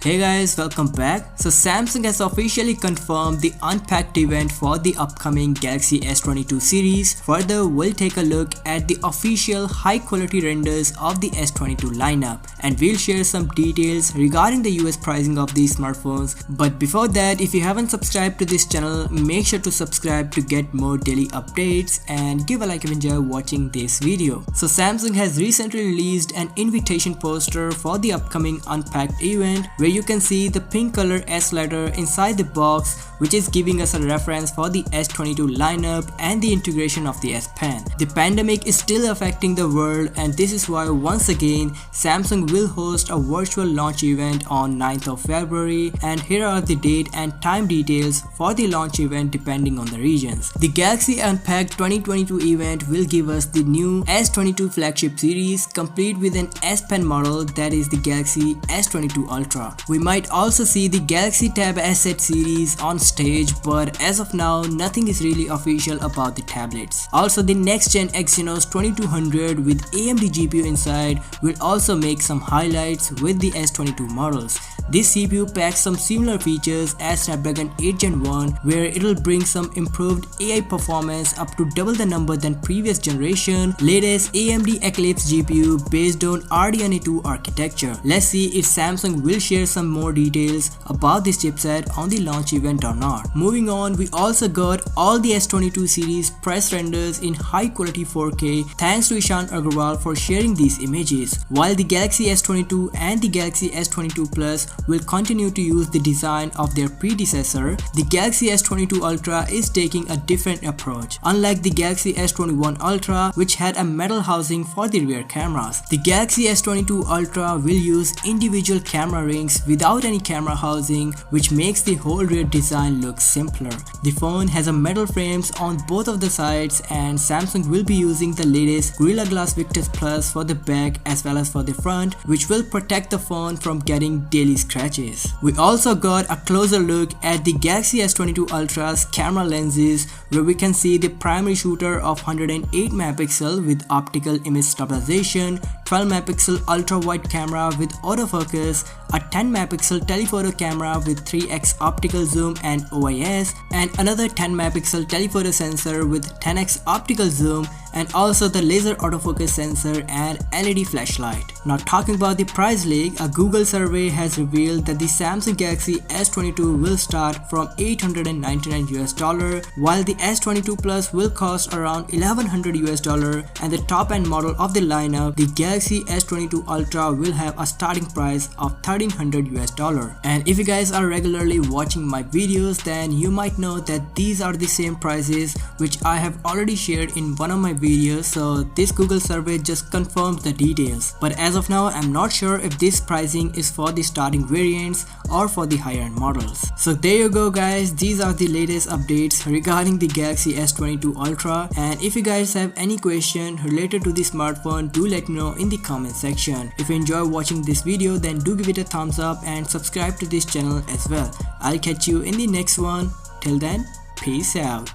Hey guys, welcome back. So Samsung has officially confirmed the Unpacked event for the upcoming Galaxy S22 series. Further, we'll take a look at the official high quality renders of the S22 lineup and we'll share some details regarding the US pricing of these smartphones. But before that, if you haven't subscribed to this channel, make sure to subscribe to get more daily updates and give a like if you enjoy watching this video. So Samsung has recently released an invitation poster for the upcoming Unpacked event where you can see the pink color S letter inside the box, which is giving us a reference for the S22 lineup and the integration of the S Pen. The pandemic is still affecting the world, and this is why once again Samsung will host a virtual launch event on 9th of February, and here are the date and time details for the launch event depending on the regions. The Galaxy Unpacked 2022 event will give us the new S22 flagship series complete with an S Pen model, that is the Galaxy S22 Ultra. We might also see the Galaxy Tab S8 series on stage, but as of now nothing is really official about the tablets. Also, the next gen Exynos 2200 with AMD GPU inside will also make some highlights with the S22 models. This CPU packs some similar features as Snapdragon 8 Gen 1, where it'll bring some improved AI performance up to double the number than previous generation, latest AMD Eclipse GPU based on RDNA 2 architecture. Let's see if Samsung will share some more details about this chipset on the launch event or not. Moving on, we also got all the S22 series press renders in high quality 4K thanks to Ishan Agarwal for sharing these images. While the Galaxy S22 and the Galaxy S22 Plus will continue to use the design of their predecessor, the Galaxy S22 Ultra is taking a different approach. Unlike the Galaxy S21 Ultra, which had a metal housing for the rear cameras, the Galaxy S22 Ultra will use individual camera rings without any camera housing, which makes the whole rear design look simpler. The phone has a metal frames on both of the sides, and Samsung will be using the latest Gorilla Glass Victus Plus for the back as well as for the front, which will protect the phone from getting daily scratches. We also got a closer look at the Galaxy S22 Ultra's camera lenses, where we can see the primary shooter of 108 megapixel with optical image stabilization, 12 megapixel ultra wide camera with autofocus, a 10 megapixel telephoto camera with 3x optical zoom and OIS, and another 10 megapixel telephoto sensor with 10x optical zoom, and also the laser autofocus sensor and LED flashlight. Now talking about the price leak, a Google survey has revealed that the Samsung Galaxy S22 will start from $899 while the S22 Plus will cost around $1100 and the top end model of the lineup, the Galaxy S22 Ultra, will have a starting price of $1300. And if you guys are regularly watching my videos, then you might know that these are the same prices which I have already shared in one of my videos, so this Google survey just confirmed the details. But as of now, I'm not sure if this pricing is for the starting variants or for the higher end models. So there you go guys, these are the latest updates regarding the Galaxy S22 Ultra, and if you guys have any question related to the smartphone, do let me know in the comment section. If you enjoy watching this video, then do give it a thumbs up and subscribe to this channel as well. I'll catch you in the next one. Till then, peace out.